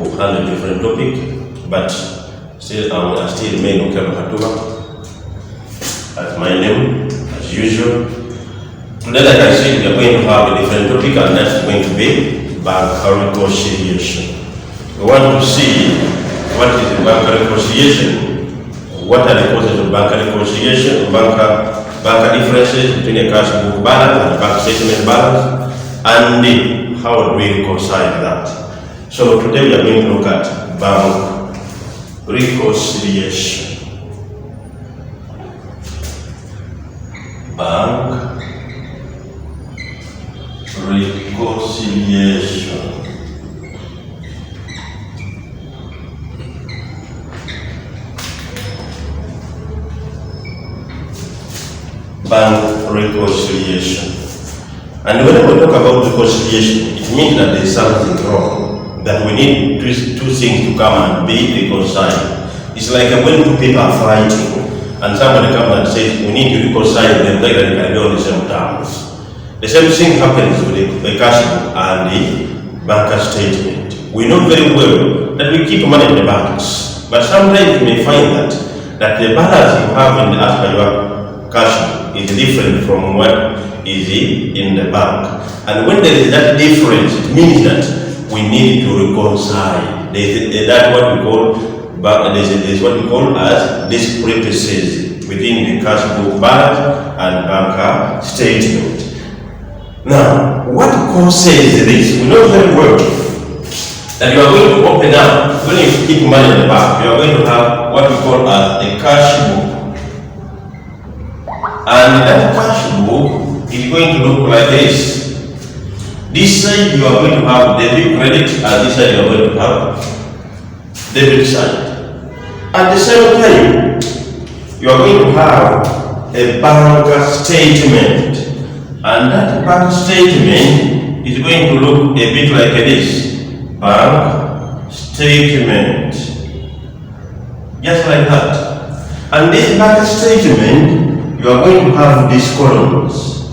to handle a different topic, but still I still remain Okelo Hatuma as my name, as usual. Today, like I said, we are going to have a different topic, and that's going to be bank reconciliation. We want to see what is the bank reconciliation, what are the causes of bank reconciliation, bank differences between a cash book balance and a bank statement balance, and how do we reconcile that. So today we are going to look at bank reconciliation. Bank reconciliation. Bank reconciliation. And when we talk about reconciliation, it means that there is something wrong, that we need two things to come and be reconciled. It's like when two people are fighting and somebody comes and says we need to reconcile them, like they can be on the same terms. The same thing happens with the cash book and the bank statement. We know very well that we keep money in the banks, but sometimes you may find that the balance you have in the as per your cash book is different from what is in the bank. And when there is that difference, it means that we need to reconcile. That's what we call there's what we call as discrepancies within the cash book balance and bank statement. Now, what causes this? We know very well that you are going to open up, when you keep money in the bank, you are going to have what we call as a cash book. And that cash book is going to look like this. This side you are going to have debit credit, and this side you are going to have debit side. At the same time, you are going to have a bank statement, and that bank statement is going to look a bit like this. Bank statement, just like that. And this bank statement, you are going to have these columns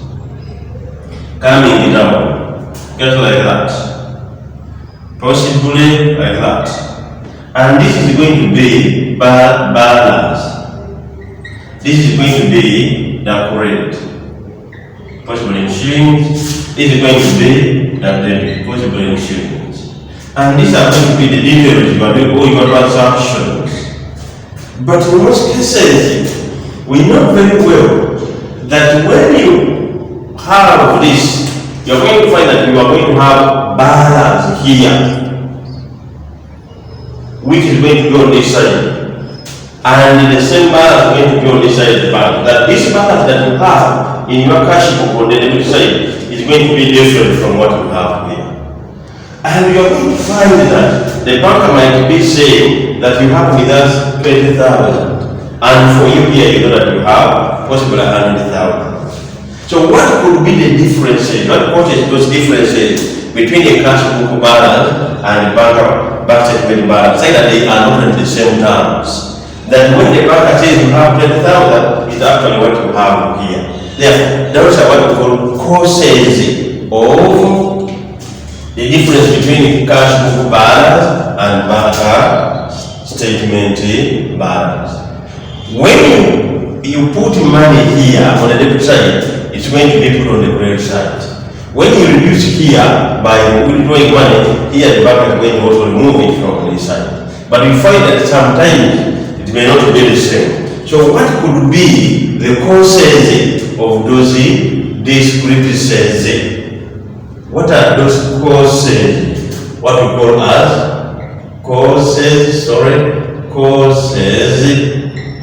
coming down, just like that, possibly like that. And this is going to be balance. This is going to be the credit, possibly in shillings. This is going to be the debit, possibly in shillings. And these are going to be the details you are doing all your transactions. But in most cases, we know very well that when you have this, you are going to find that you are going to have balance here, which is going to be on this side, and the same balance is going to be on this side of the bank. That this balance that you have in your cash book on the debit side is going to be different from what you have here. And you are going to find that the banker might be saying that you have with us 20,000. And for you here, you know that you have possibly 100,000. So what could be the differences? What causes those differences between the cash book balance and the bank statement balance? Say that they are not in the same terms. That when the banker says you have 20,000, it's actually what you have here. Therefore, those are what we call causes of the difference between cash book balance and bank statement balance. When you put money here on the debit side, it's going to be put on the credit side. When you reduce here by withdrawing money, here the bank is going to also remove it from this side. But you find that sometimes it may not be the same. So what could be the causes of those discrepancies? What are those causes? What we call as causes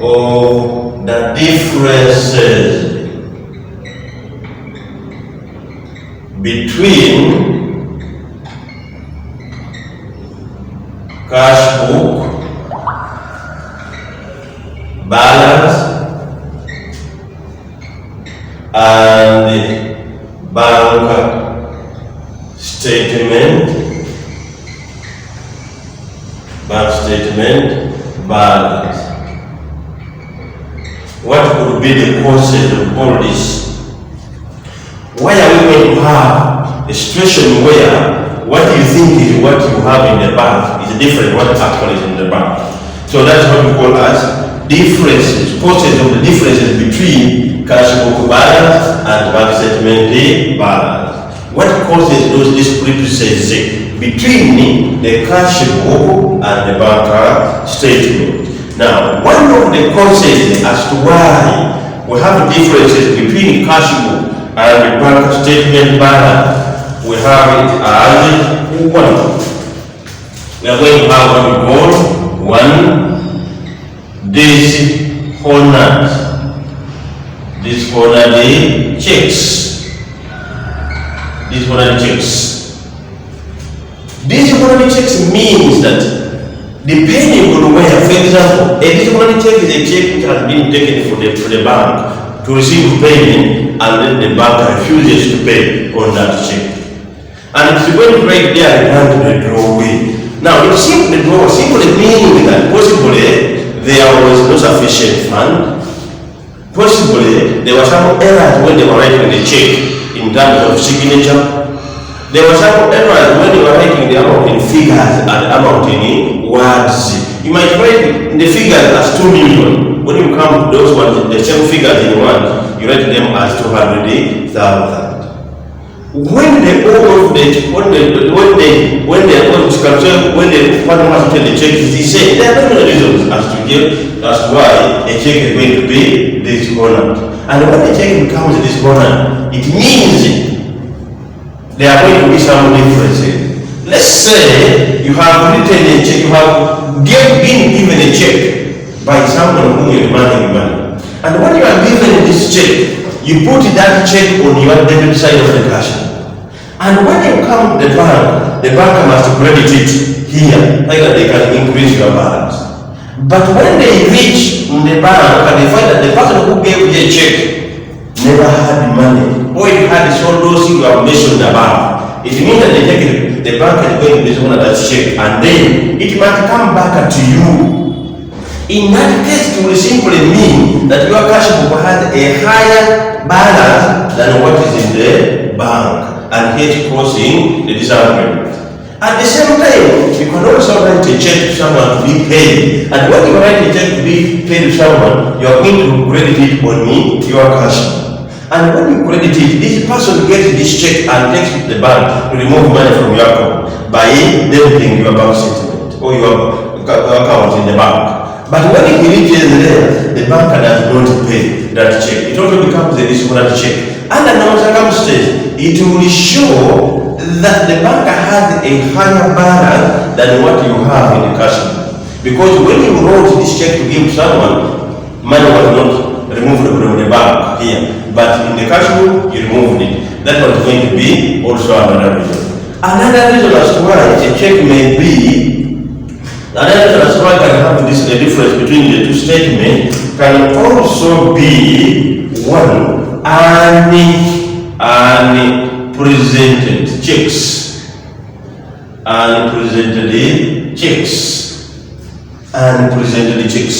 of the differences between cash book balance and bank statement balance. What could be the causes of all this? Why are we going to have a situation where what you think is what you have in the bank is different what actually is in the bank. So that's what we call as differences, causes of the differences between cash book balance and bank statement balance. What causes those discrepancies between the cash book and the bank statement? Now, one of the causes as to why we have differences between cash book and the bank statement balance, we have it as one. We are going to have what we call one dishonoured checks. Dishonoured checks. Dishonoured checks means that depending on where, for example, a dishonoured check is a check which has been taken for the bank to receive payment, and then the bank refuses to pay on that check. And it's going right there down to the drawaway. Now, it simply meaning that possibly there was no sufficient fund, possibly there were some errors when they were writing the check in terms of signature. There were some errors when they were writing the amount in figures and the amount in words. You might write the figures as 2 million. When you come to those ones, the same figures in words, you write them as 200,000. When the partner the check is the same, there are many reasons as to why a check is going to be dishonored. And when the check becomes dishonored, it means there are going to be some differences. Let's say you have written a check, you have been given a check by someone whom you are demanding money. And when you are given this check, you put that check on your debit side of the cash. And when you come to the bank must credit it here, like that they can increase your balance. But when they reach the bank and they find that the person who gave you a check never had money, or it had all those things you have mentioned above, it means that the bank is going to dishonor that check, and then it might come back to you. In that case, it will simply mean that your cash book has a higher balance than what is in the bank, and hence causing the disagreement. At the same time, you can also write a check to someone to be paid, and when you write a check to be paid to someone, you are going to credit it on your cash. And when you credit it, this person gets this check and takes it to the bank to remove money from your account by debiting your bank statement or your account in the bank. But when it reaches there, the bank does not pay that check. It also becomes a dishonored check. Under no circumstance, it will show that the bank has a higher balance than what you have in the cash book. Because when you wrote this check to give someone, money was not removed from the bank here. But in the cash book, you removed it. That was going to be also another reason. Another reason as to why a check may be, another reason as to why can have this difference between the two statements can also be one, unpresented checks. Unpresented checks.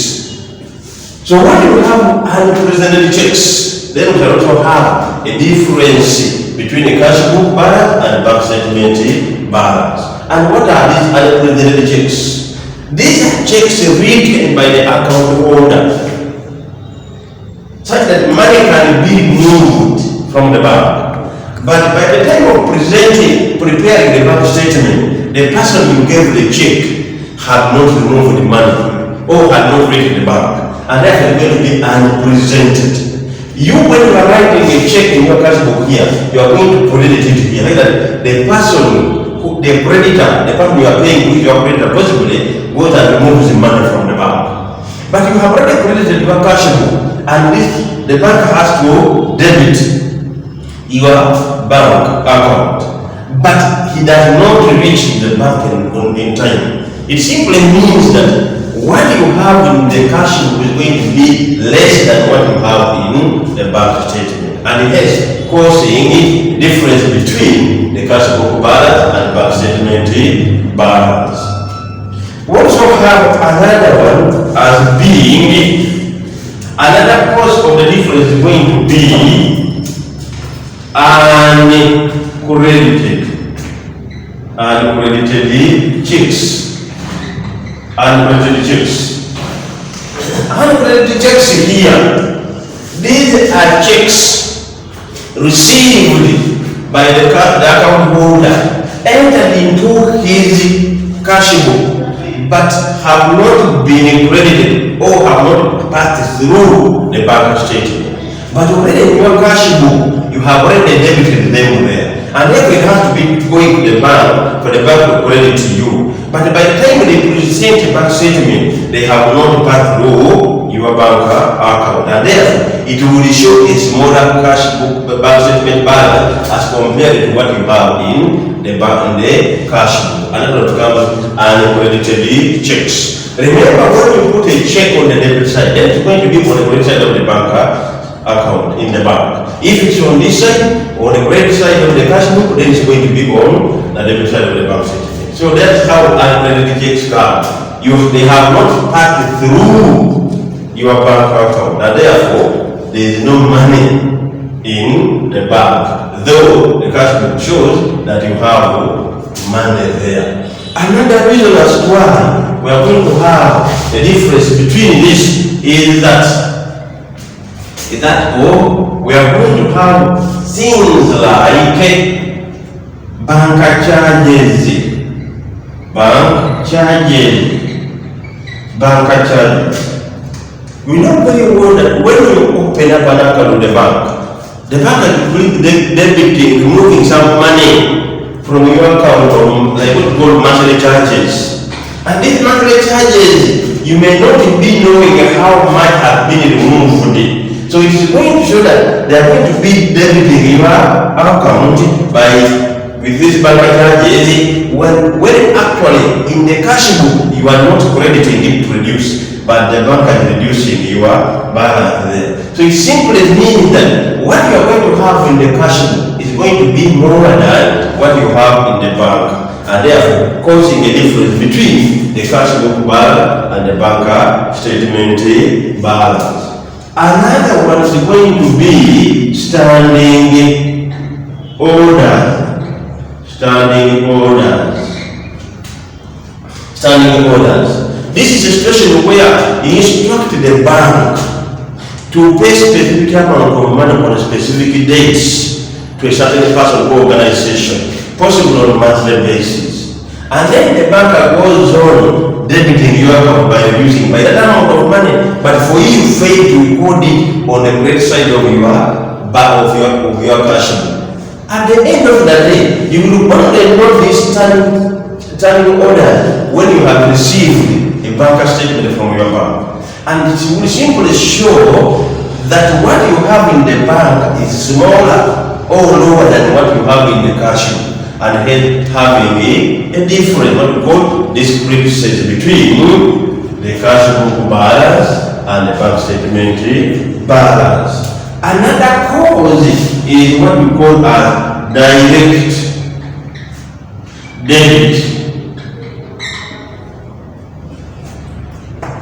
So when you have unpresented checks, then we can also have a difference between the cash book balance and bank statement balance. And what are these unpresented checks? These are checks written by the account holder, such that money can be moved from the bank. But by the time of preparing the bank statement, the person you gave the check had not removed the money or had not written the bank, and that is going to be unpresented. You, when you are writing a check in your cash book here, you are going to credit it here. Like that, the person, the creditor, the person you are paying with your creditor, possibly goes and removes the money from the bank. But you have already credited your cash book, and the bank has to debit your bank account, but he does not reach the bank in time. It simply means that what you have in the cash book is going to be less than what you have in the bank statement, and hence causing difference between the cash book balance and bank statement balance. We also have another one as being another cause of the difference is going to be uncredited checks. Uncredited checks. Uncredited checks here. These are checks received by the account holder, entered into his cash book, but have not been credited or have not passed through the bank statement. But already in your cash book, you have already debited them there. And therefore it has to be going to the bank for the bank to credit to you. But by the time they present a bank statement, they have not passed through your bank account. And therefore, it will show a smaller cash book bank statement balance as compared to what you have in the bank, in the cash book. Another comes uncredited checks. Remember, when you put a check on the debit side, then it's going to be on the credit side of the bank account in the bank. If it's on this side, or the credit side of the cash book, then it's going to be on the debit side of the bank statement. So that's how uncredited checks come. They have not passed through your bank account, and therefore there is no money in the bank, though the cash book shows that you have money there. Another reason as to why we are going to have the difference between this is that we are going to have things like bank charges. We know very well that when you open up an account with the bank is debiting, removing some money from your account, from like what we call monthly charges. And these monthly charges, you may not be knowing how much has been removed. So it is going to show that they are going to be debiting your account with this bank charges when actually in the cash book you are not crediting it to reduce, but the bank is reducing your balance there. So it simply means that what you are going to have in the cash book is going to be more than what you have in the bank, and therefore causing a difference between the cash book balance and the bank statement balance. Another one is going to be standing orders. This is a situation where you instruct the bank to pay specific amount of money on specific dates to a certain person or organization, possible on a monthly basis. And then the bank goes on debiting your account by reducing by that amount of money, but for you fail to record it on the credit side of your cash book. At the end of the day, you will only know this standing order when you have received a bank statement from your bank. And it will simply show that what you have in the bank is smaller or lower than what you have in the cash book, and hence having a different, what we call discrepancies between the cash book balance and the bank statement balance. Another cause is what we call as direct debit.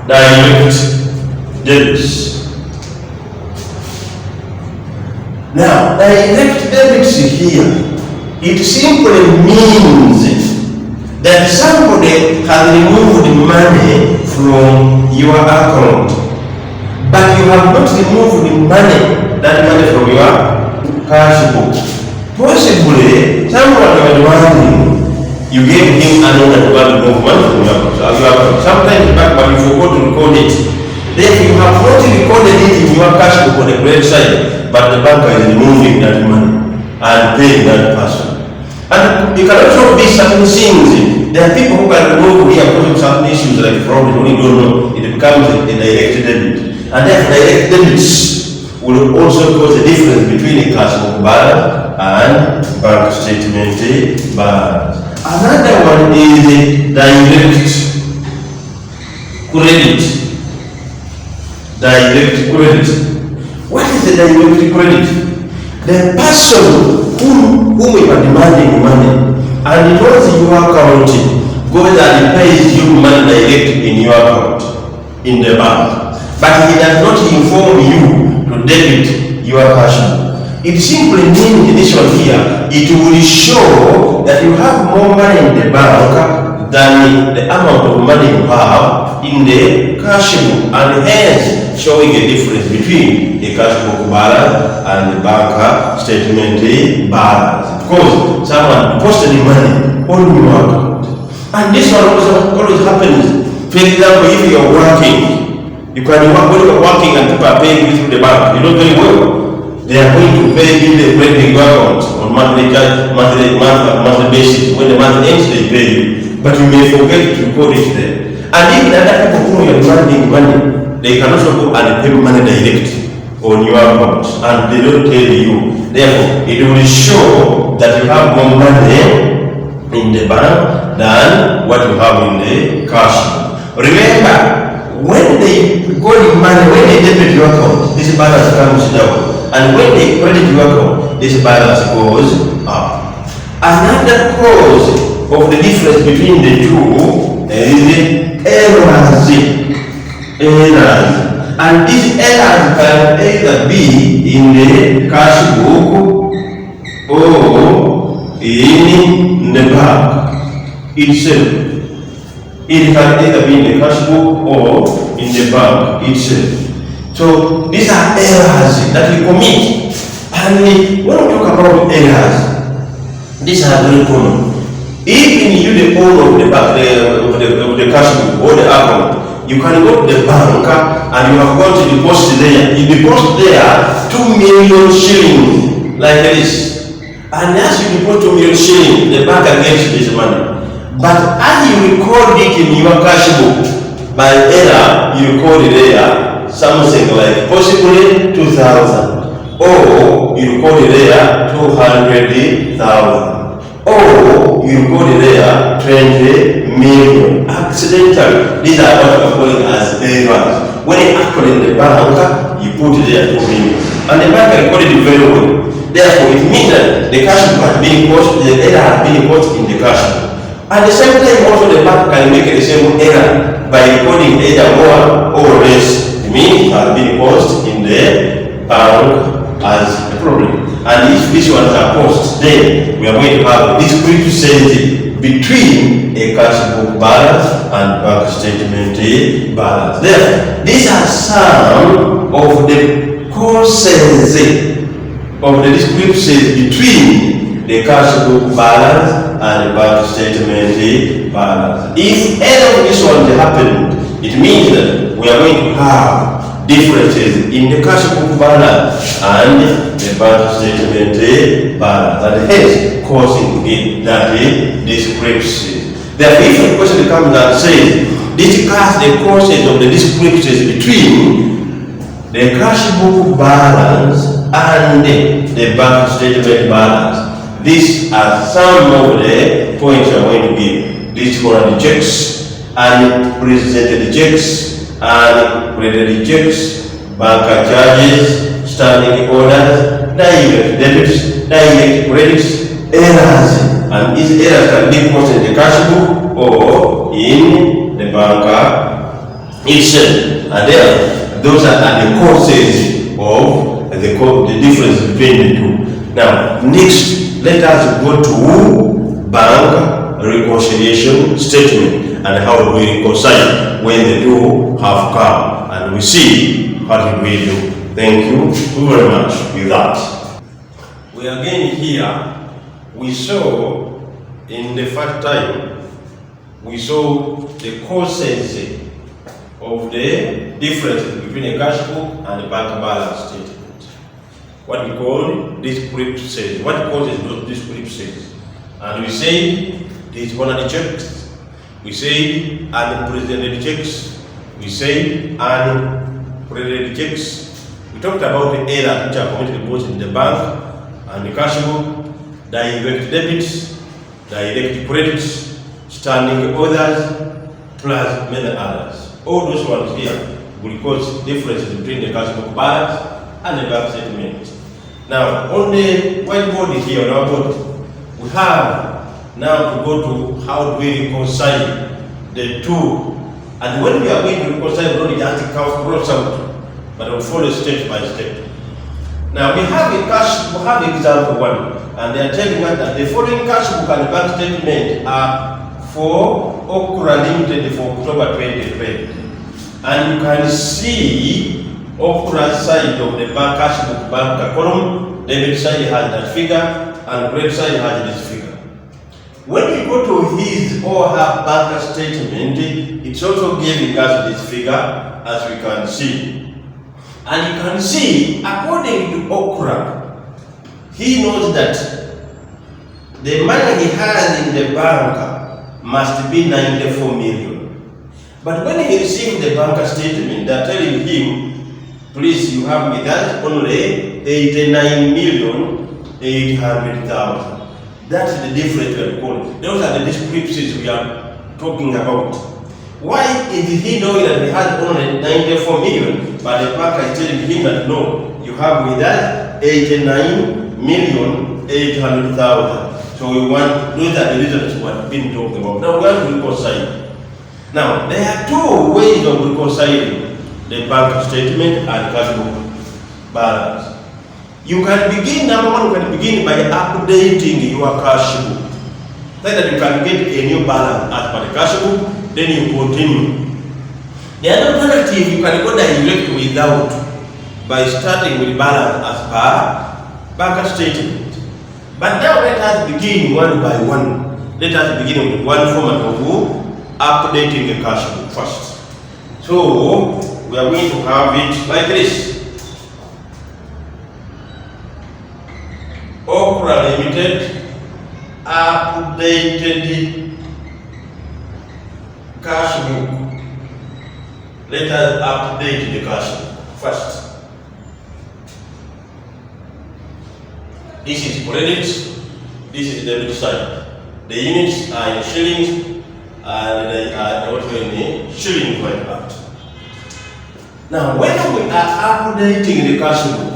Direct debits. Now, direct debits here, it simply means that somebody has removed money from your account, but you have not removed that money from your cash book. Possibly, someone was wondering, you gave him an order to remove money from your account. Sometimes back, but you forgot to record it. Then you have not recorded it in your cash book on the credit side, but the banker is removing that money and paying that person. And it can also be certain things. There are people who can remove here because of certain issues like fraud, when you don't know, it becomes a direct debit. And then direct debits will also cause a difference between a cash book balance and bank statement balance. Another one is direct credit. Direct credit. What is the direct credit? The person whom you are demanding money and it was in your account goes and pays you money direct in your account in the bank, but he does not inform you to debit your cash book. It simply means in this one here, it will show that you have more money in the bank than the amount of money you have in the cash book, and hence showing a difference between the cash book balance and the bank statement balance. Because someone posted the money on your account, and this one always happens. For example, if you are working, you can work when you are working and people are paying you through the bank. You know very well. They are going to pay in the credit account on monthly basis. When the month ends, they pay you. But you may forget to record it there. And even other people who are demanding money, they can also go and pay money direct on your account, and they don't tell you. Therefore, it will show that you have more money in the bank than what you have in the cash. Remember, when they go in money, when they debit your account, this balance comes down. And when they credit your account, this balance goes up. Another cause of the difference between the two is errors. And these errors can either be in the cash book or in the bank itself. It can either be in the cash book or in the bank itself. So these are errors that we commit. And when we talk about errors, these are very common. Even you, the owner of the bank, of the cash book or the account, you can go to the bank and you have gone to deposit there. You deposit there 2 million shillings like this. And as you deposit 2 million shillings, the bank against this money. But as you record it in your cash book, by error, you record it there something like possibly 2,000, or you record it there 200,000, or you record it there 20 million. Accidentally, these are what we are calling as errors. When you actually in the bank, you put it there 2 million, and the bank recorded it very well. Therefore, it means that the cash book has been posted, the error has been posted in the cash book. At the same time, also the bank can make the same error by recording either more or less. It means it has been posted in the bank as a problem. And if these ones are posted, then we are going to have discrepancy between a cash book balance and bank statement balance. Then, these are some of the causes of the discrepancies between the cash book balance and the bank statement balance. If any of these ones happened, it means that we are going to have differences in the cash book balance and the bank statement balance, and hence causing that discrepancy. Therefore, if a question comes and says, discuss the causes of the discrepancies between the cash book balance and the bank statement balance, these are some of the points I'm going to give. This for the checks and presented checks and credited checks, bank charges, standing orders, direct debits, direct credits, errors. And these errors can be posted in the cash book or in the bank itself. And then those are the causes of the difference between the two. Now, next, let us go to bank reconciliation statement and how do we reconcile when the two have come, and we see what we do. Thank you very much with that. We are again here. We saw in the first time, we saw the causes of the difference between a cash book and a bank balance statement. What we call discrepancies. What causes those discrepancies? And we say this one of the checks. We say unprecedented checks. We say unprecedented checks. We talked about the errors which are committed both in the bank and the cash book, direct debits, direct credits, standing orders, plus many others. All those ones here will cause differences between the cash book balance and the bank statement. Now, on the whiteboard here, on our board, we have now to go to how do we reconcile the two. And when we are going to reconcile, we don't just cross out, but we'll follow step by step. Now, we have example one, and they are telling us that the following cash book and bank statement are for Okra Limited for October 2020. And you can see Okra's side of the bank cash book bank column. Debit side has that figure and credit side has this figure. When we go to his or her bank statement, it's also giving us this figure, as we can see. And you can see, according to Okra, he knows that the money he has in the bank must be 94 million. But when he received the bank statement, they're telling him, please, you have with us only 89,800,000. That's the difference we are calling. Those are the discrepancies we are talking about. Why is he knowing that we had only 94 million, but the bank is telling him that no, you have with us 89,800,000. So we want, those are the reasons we have been talking about. Now we want to reconcile. Now there are two ways of reconciling the bank statement and cash book balance. You can begin, number one, you can begin by updating your cash book. So that you can get a new balance as per the cash book, then you continue. The other alternative, you can go direct without, by starting with balance as per bank statement. But now let us begin one by one. Let us begin with one format of updating the cash book first. So we are going to have it like this. Okra Limited updated cash book. Let us update the cash book first. This is credit, this is debit side. The units are in shillings and they are also in shilling like that. Now, when we are updating the cash book,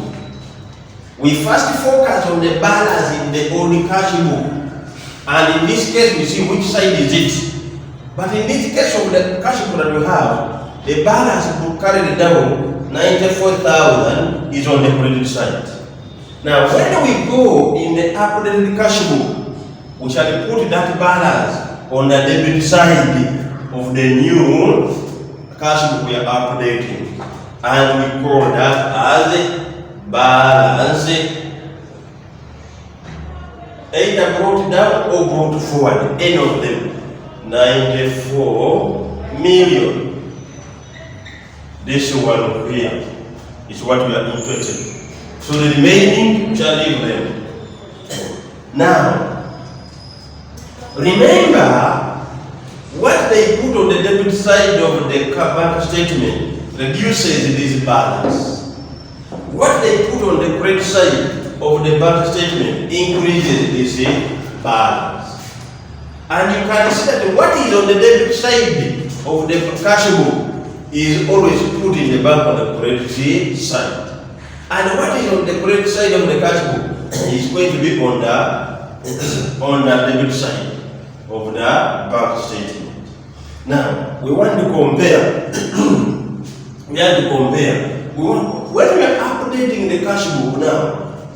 we first focus on the balance in the old cash book, and in this case we see which side is it. But in this case of the cash book that we have, the balance book carried down 94,000 is on the credit side. Now when we go in the updated cash book, we shall put that balance on the debit side of the new cash book we are updating, and we call that as balance, either brought down or brought forward, any of them. 94 million. This one here is what we are interested in. So the remaining shall leave them. Now, remember what they put on the debit side of the bank statement reduces this balance. What they put on the credit side of the bank statement increases this balance. And you can see that what is on the debit side of the cash book is always put in the bank on the credit side. And what is on the credit side of the cash book is going to be on the debit side of the bank statement. Now, we want to compare. When we are updating the cash book now,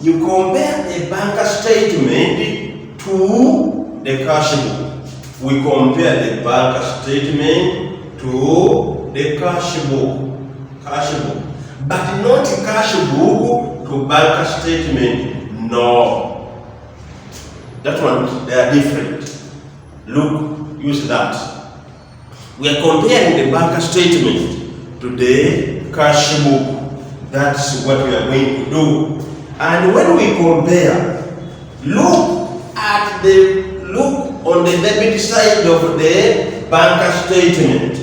you compare the bank statement to the cash book. We compare the bank statement to the cash book. But not cash book to bank statement. No. That one, they are different. Look, use that. We are comparing the bank statement to the cash book. That's what we are going to do. And when we compare, look on the debit side of the bank statement.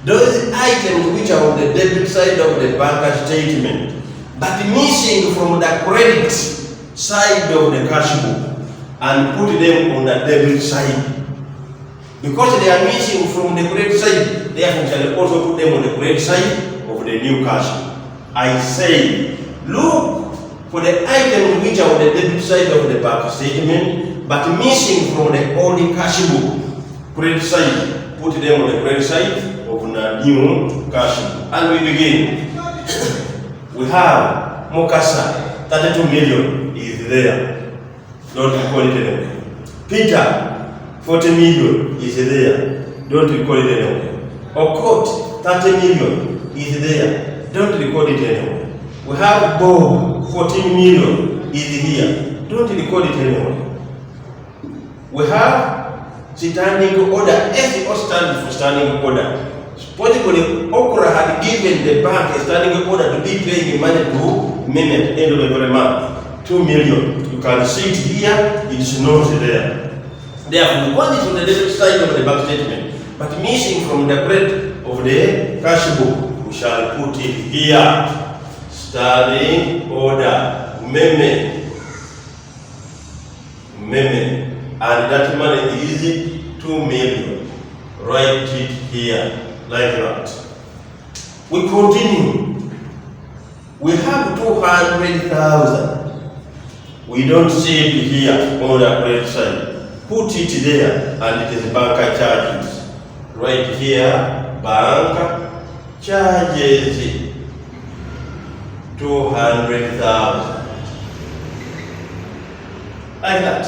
Those items which are on the debit side of the bank statement, but missing from the credit side of the cash book, and put them on the debit side. Because they are missing from the credit side, therefore we shall also put them on the credit side of the new cash book. I say, look for the items which are on the debit side of the bank statement, but missing from the old cash book credit side, put them on the credit side of the new cash book. And we begin. We have Mokasa, 32 million is there. Don't call it anyway. Peter, 40 million is there. don't record it anywhere. Occult, 30 million is there, don't record it anywhere. We have Bob, 14 million is here, don't record it anywhere. We have standing order, SEO stands for standing order. Supposedly, Okra had given the bank a standing order to be paying money to Meme at the end of every month, 2 million. You can see it here, it's not there. Therefore, what is on the debit side of the bank statement, but missing from the credit of the cash book, we shall put it here. Standing order, Meme, and that money is 2 million. Write it here. Like that. We continue. We have 200,000. We don't see it here on the credit side. Put it there, and it is banker charges. Right here, bank charges 200,000. Like that.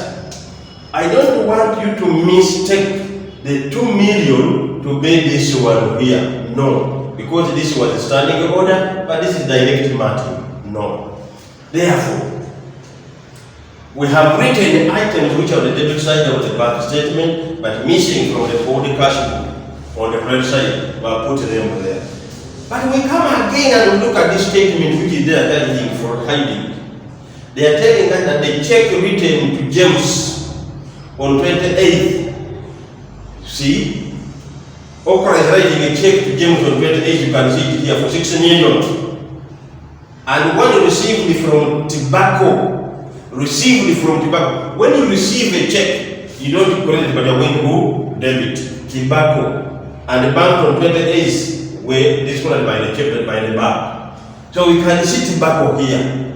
I don't want you to mistake the 2 million to be this one here. No. Because this was a standing order, but this is direct margin. No. Therefore, we have written items which are the debit side of the bank statement, but missing from the body cash book on the credit side. We have put them there. But we come again and look at this statement which is there hiding for hiding. They are telling us that the check written to James on 28th. See? Okra is writing a check to James on 28th, you can see it here, for 6 million. And when you received from tobacco, when you receive a check, you don't credit, but you're going to debit tobacco. And the bank on 28th, where this one is by the check, by the bank. So we can see tobacco here.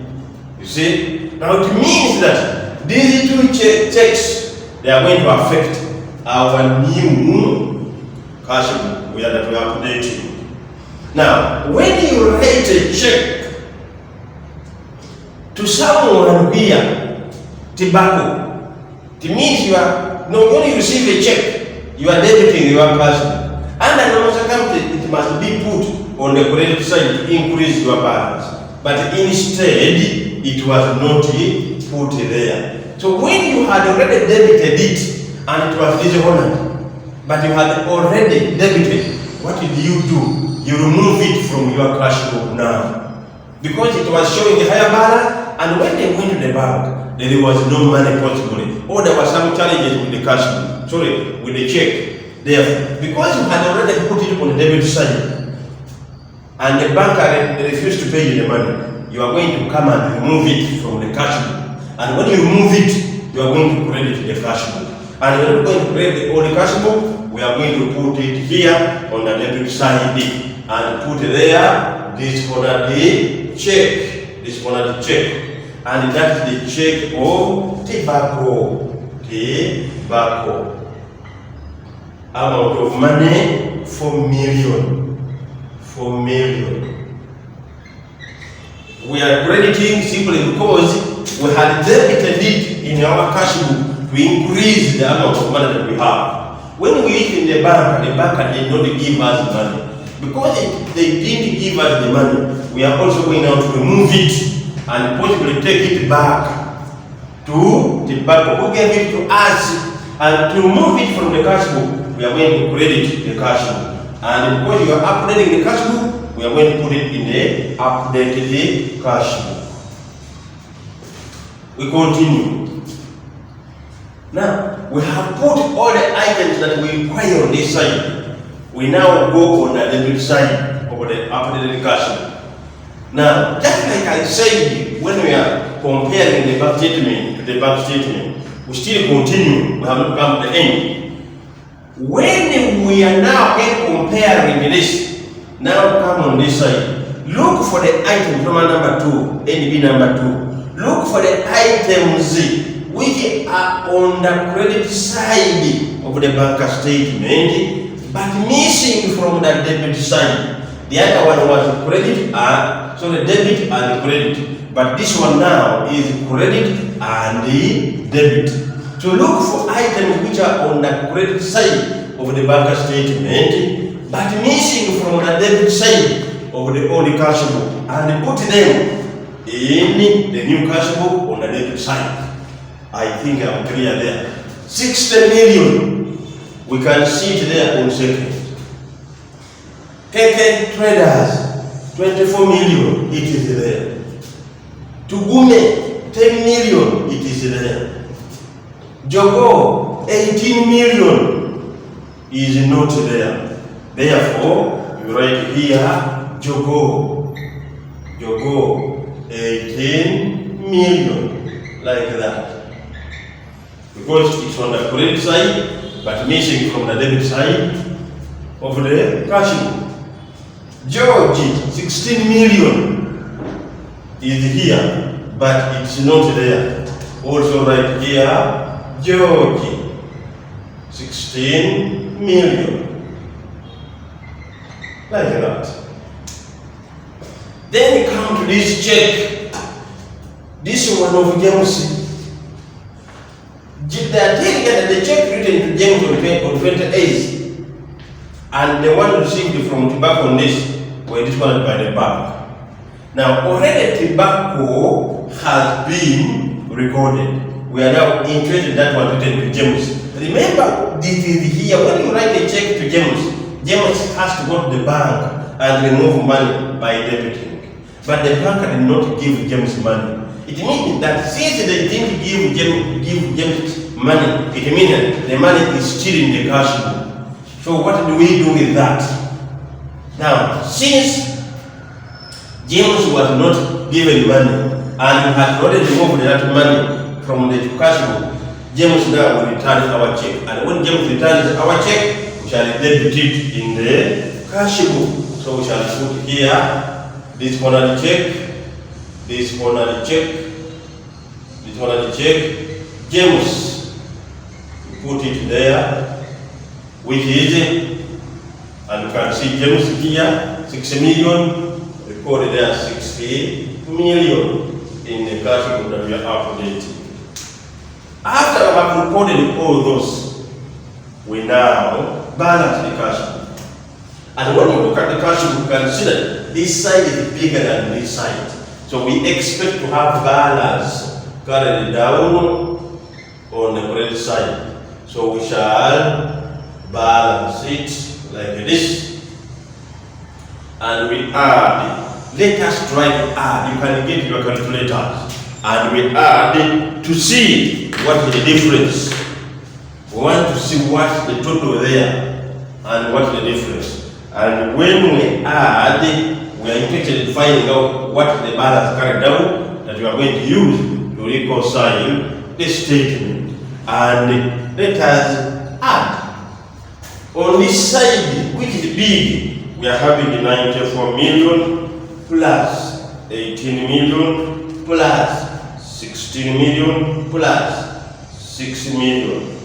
You see? Now it means that these two checks, they are going to affect our new cash book we are updating. Now, when you write a check to someone here, tobacco, it means you are not when you receive a check, you are debiting your cash book. Under normal circumstances, it must be put on the credit side to increase your balance. But instead, it was not put there. So when you had already debited it and it was dishonored, but you had already debited, what did you do? You remove it from your cash book now. Because it was showing a higher balance, and when they went to the bank, there was no money possibly. Or there were some challenges with the cash book, with the check. Therefore, because you had already put it on the debit side, and the bank refused to pay you the money, you are going to come and remove it from the cash book. And when you remove it, you are going to credit the cash book. And when we are going to credit the cash book, we are going to put it here on the debit side and put there this corner the check. This corner the check. And that is the check of tobacco. Amount of money, 4 million. 4 million. We are crediting simply because we had debited it in our cash book to increase the amount of money that we have. When we eat in the bank did not give us money. Because they didn't give us the money, we are also going now to remove it and possibly take it back to the bank who gave it to us. And to remove it from the cash book, we are going to credit the cash book. And because you are updating the cash book, we are going to put it in the updated cash book. We continue. Now, we have put all the items that we require on this side. We now go on the debit side of the updated cash book. Now, just like I said, when we are comparing the bank statement to the bank statement, we still continue. We have not come to the end. When we are now comparing this, now come on this side. Look for the item from number 2, NB number 2. Look for the items which are on the credit side of the bank statement, but missing from the debit side. The other one was credit so the debit and the credit. But this one now is credit and the debit. To look for items which are on the credit side of the bank statement, but missing from the debit side of the old cash book, and put them in the new cash book on the debit side. I think I'm clear there. 60 million. We can see it there in seconds. KK Traders, 24 million, it is there. Tugume, 10 million, it is there. Jogo, 18 million, is not there. Therefore, you write here, Jogo, 18 million, like that. Because it's on the credit side, but missing from the debit side of the cash book. George, 16 million is here, but it's not there. Also right here, George, 16 million. Like that. Then we come to this check. This one of James. They are telling that the check written to James on 28th, and the one received from Tobacco on this were discounted by the bank. Now, already Tobacco has been recorded. We are now interested in that one written to James. Remember, this is here. When you write a check to James, James has to go to the bank and remove money by debiting. But the bank did not give James money. It means that since they didn't give James money, it means that the money is still in the cash book. So what do we do with that? Now, since James was not given money and you had already removed that money from the cash book, James now will return our check. And when James returns our check, we shall debit it in the cash book. So we shall put here this corner check, this corner check, this corner check. James, put it there, which is, and you can see James here, 6 million, recorded there 60 million in the cash book that we are updating. After I have recorded all those, we now balance the cash book. And when you look at the cash book, consider this side is bigger than this side. So we expect to have balance carried down on the credit side. So we shall balance it like this. And we add. Let us try to add. You can get your calculators. And we add to see what is the difference. We want to see what the total there and what the difference. And when we add, we are interested in finding out what the balance carried down that we are going to use to reconcile the statement. And let us add. On this side, which is big, we are having 94 million plus 18 million plus 16 million plus 6 million.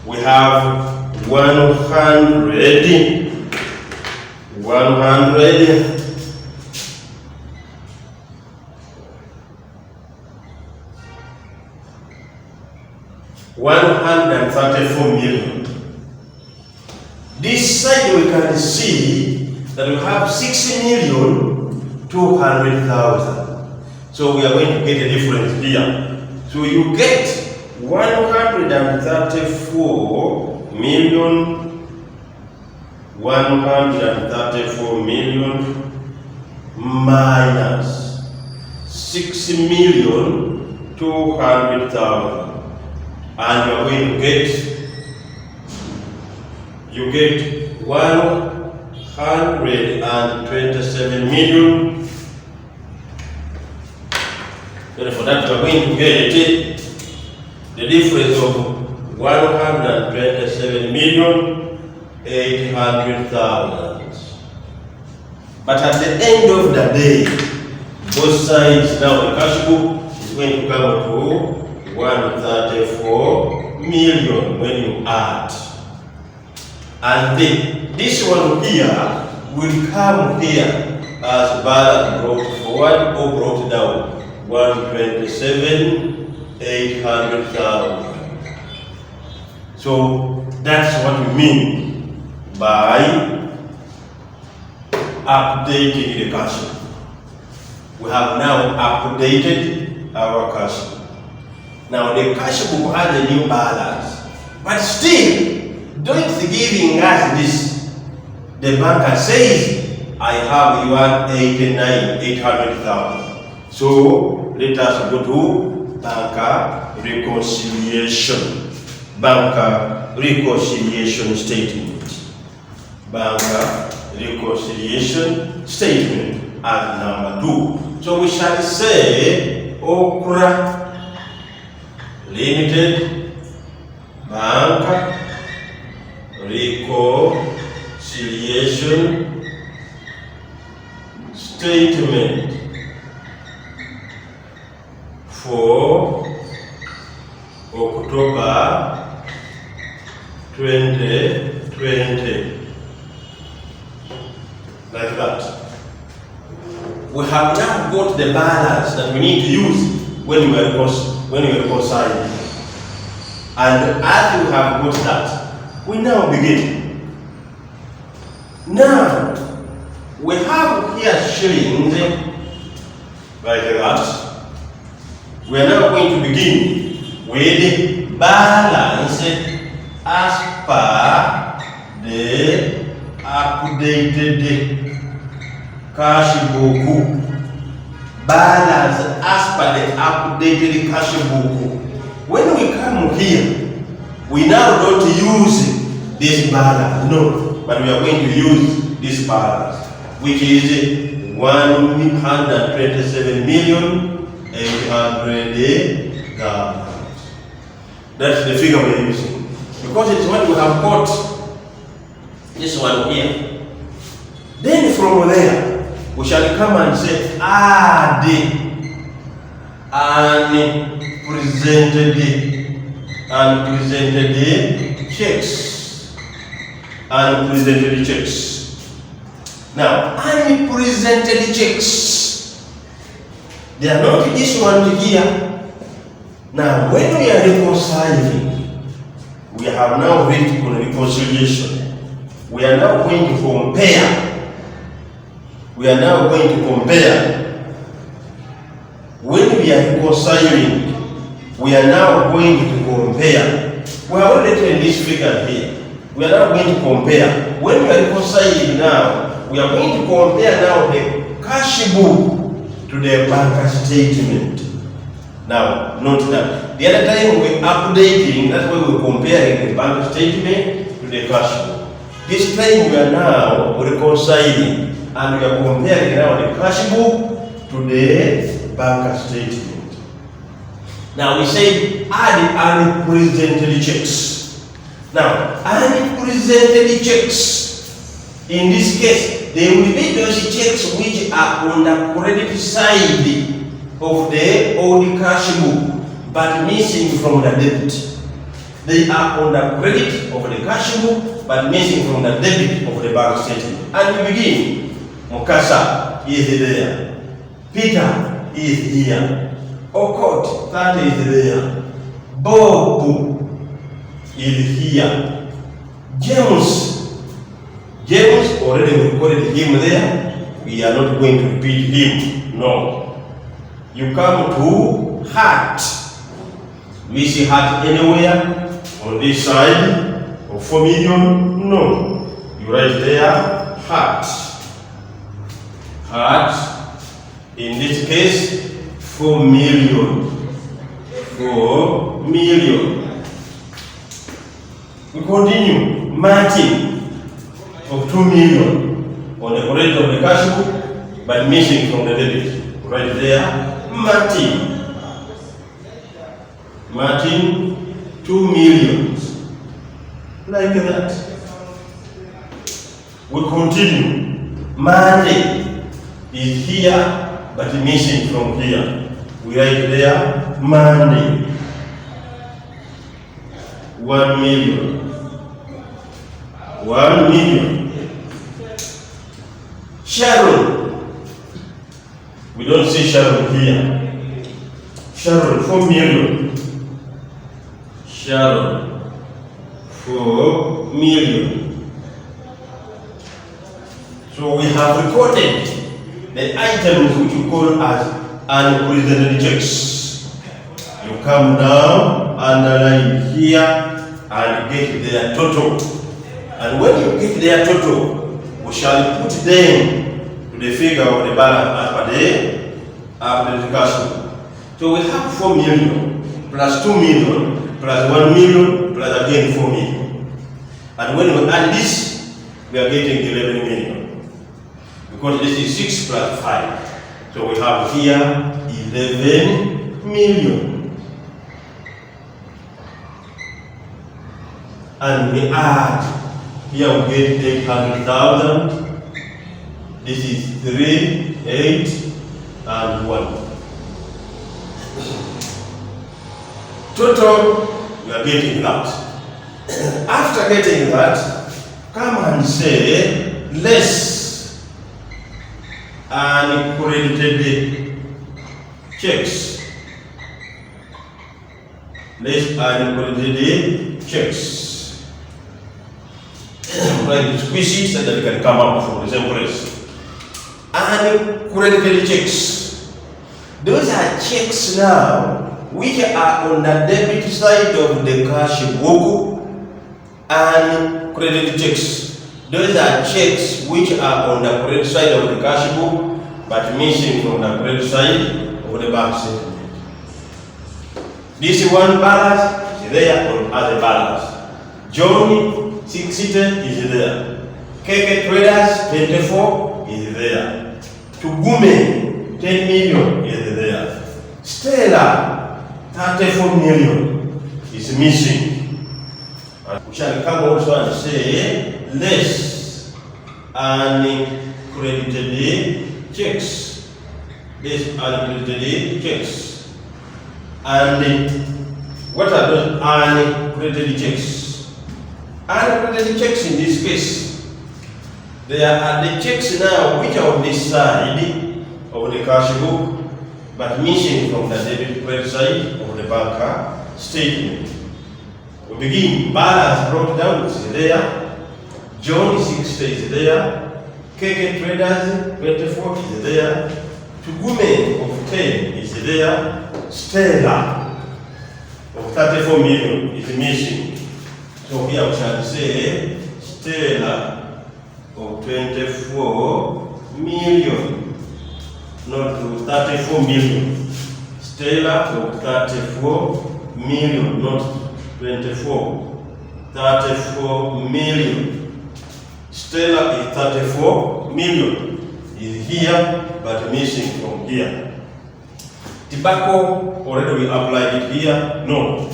We have 100 134 million. This side we can see that we have 6,200,000. So we are going to get a difference here. So you get 134 million minus 6,200,000. And you are going to get, you get 127 million. So for that you are going to get the difference of 127,800,000. But at the end of the day, both sides now the cash book is going to come to 134 million when you add. And this one here will come here as balance brought forward or brought down. 127,800,000. So that's what we mean by updating the cash book. We have now updated our cash book. Now the cash book has a new balance, but still, don't giving us this. The banker says, I have you at 800,000. So let us go to banker reconciliation. Banker reconciliation statement. Banker reconciliation statement as number 2. So we shall say Okra Limited Banker reconciliation statement for October 2020. Like that. We have now got the balance that we need to use when we are reconciling. And as we have got that, we now begin. Now, we have here shillings like that. We are now going to begin with balance as per the updated cash book. Balance as per the updated cash book. When we come here, we now don't use this balance, no, but we are going to use this balance, which is 127,800,000. That's the figure we are using, because it's what we have got. This one here. Then from there, we shall come and say add unpresented checks. Unpresented checks. Now, unpresented checks, they are not this one here. Now, when we are reconciling, we have now reached on reconciliation. We are now going to compare. We are now going to compare. When we are reconciling, we are now going to compare. We have already taken this figure here. We are now going to compare. When we are reconciling now, we are going to compare now the cash book to the bank statement. Now, note that the other time we are updating, that's why we are comparing the bank statement to the cash book. This time we are now reconciling and we are comparing now the cash book to the bank statement. Now we say add unpresented checks. Now, unpresented checks, in this case, they will be those checks which are on the credit side of the old cash book, but missing from the debit. They are on the credit of the cash book, but missing from the debit of the bank statement. And we begin. Mukasa is there. Peter is here. Okot, that is there. Bob is here. James already recorded him there. We are not going to repeat him. No. You come to Heart. We see Heart anywhere on this side of 4 million? No. You write there Heart. Heart. In this case, 4 million. 4 million. We continue. Martin of 2 million on the credit of the cash book, but missing from the debit. Right there. Martin, 2 million. Like that. We continue. Monday is here, but missing from here. We write there, Monday. 1 million. 1 million. Sharon. We don't see Sharon here. Sharon, 4 million. Sharon, 4 million. So we have recorded the items which we call as unprecedented checks. You come down, underline here, and get their total. And when you get their total, we shall put them to the figure of the balance as per the cash flow. So we have 4 million plus 2 million plus 1 million plus again 4 million. And when we add this, we are getting 11 million. Because this is 6 plus 5. So we have here 11 million. And we add, here we get 800,000. This is 3, 8, and 1. Total, we are getting that. After getting that, come and say less uncredited checks. Less uncredited checks. Like squeeze it so that it can come up from the same place. Uncredited checks. Those are checks now which are on the debit side of the cash book. And credit checks. Those are checks which are on the credit side of the cash book but missing from the credit side of the bank statement. This one balance is there on as a balance. John 60 is there. KK Traders 24 is there. Tugume 10 million is there. Stella 34 million is missing. And we shall come also and say less uncredited checks. Less uncredited checks. And what are those uncredited checks? Uncredited checks in this case, they are the checks now which are on this side of the cash book but missing from the debit credit side of the bank statement. We begin, balance brought down is there, John 60 is there, KK Traders 24 is there, Tugume of 10 is there, Stella of 34 million is missing. So here we shall say Stella of 24 million, not to 34 million. Stella of 34 million, not 24. 34 million. Stella is 34 million. Is here but missing from here. Tobacco, already we applied it here. No.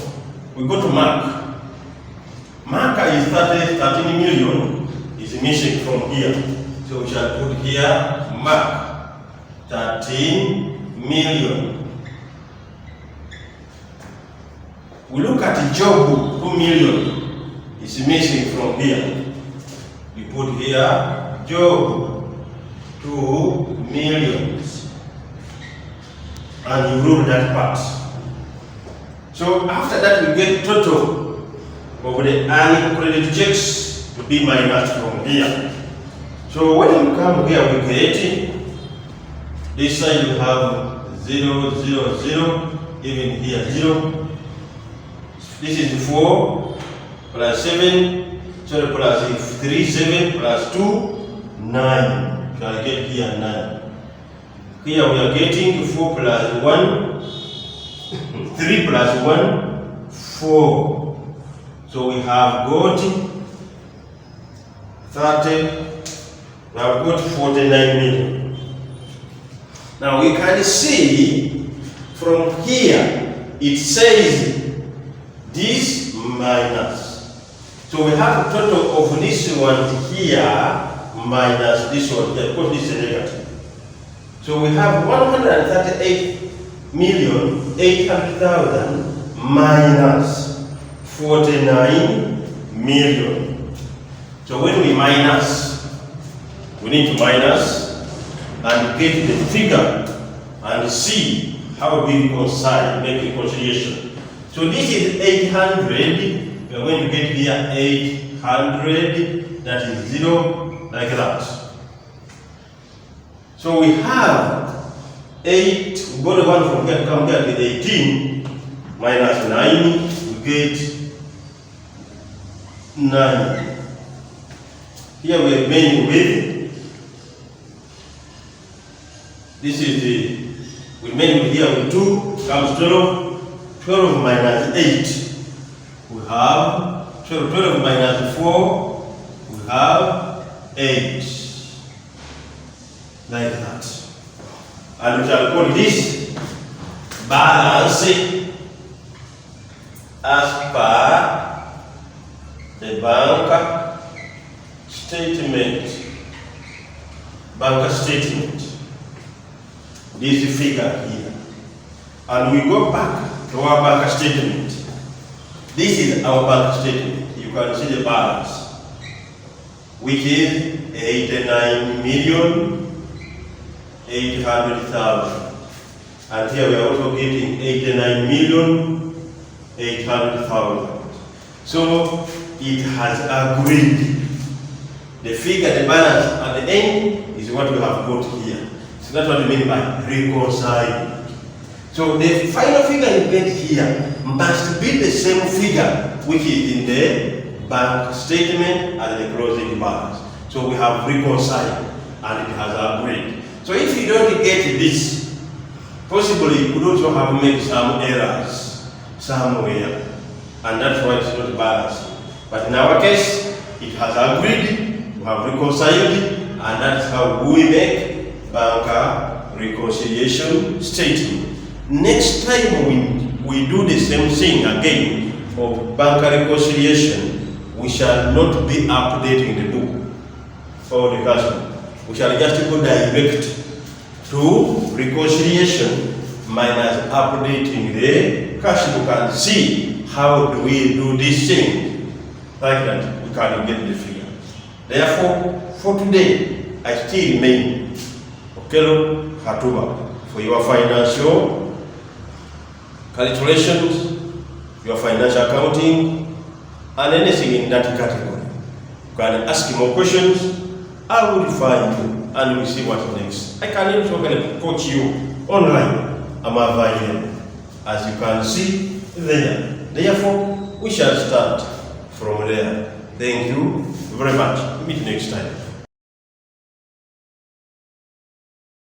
We go to Mark. Marker is 13 million. Is missing from here. So we shall put here Mark 13 million. We look at Job 2 million. It's missing from here. We put here Job 2 million. And you rule that part. So after that we get total of the uncredited checks to be minus from here. So when you come here we get this side you have 0, 0, 0, even here 0. This is 4 plus 7, sorry, plus 3, 7 plus 2, 9. So I get here 9. Here we are getting 4 plus 1, 3 plus 1, 4. So we have got 30, we have got 49 million. Now we can see from here, it says this minus. So we have a total of this one here minus this one here, because this is negative. So we have 138,800,000 minus 49 million. So when we minus, we need to minus and get the figure and see how we reconcile, make reconciliation. So this is 800 we are going to get here 800, that is 0, like that. So we have 8, we got the one from here, come here to 18, minus 9, we get 9. Here we are remaining with, this is the, we remain with here with 2, comes 12, 12 minus 8, we have 12, 12 minus 4, we have 8, like that. And we shall call this balance as per the bank statement. Bank statement. This figure here. And we go back to our bank statement. This is our bank statement. You can see the balance, which is 89,800,000. And here we are also getting 89,800,000. So it has agreed. The figure, the balance at the end is what we have got here. So that's what we mean by reconciling. So the final figure you get here must be the same figure which is in the bank statement and the closing balance. So we have reconciled and it has agreed. So if you don't get this, possibly you could also have made some errors somewhere, and that's why it's not balanced. But in our case, it has agreed, we have reconciled, and that's how we make bank reconciliation statement. Next time we do the same thing again of bank reconciliation, we shall not be updating the book or the cash book. We shall just go direct to reconciliation minus updating the cash book and see how do we do this thing. Like that, we can get the figure. Therefore, for today, I still remain Okello Hatuba for your financial calculations, your financial accounting, and anything in that category. You can ask more questions, I will find you, and we'll see what next. I can also coach you online. I'm available, as you can see there. Therefore, we shall start from there. Thank you very much. Meet next time.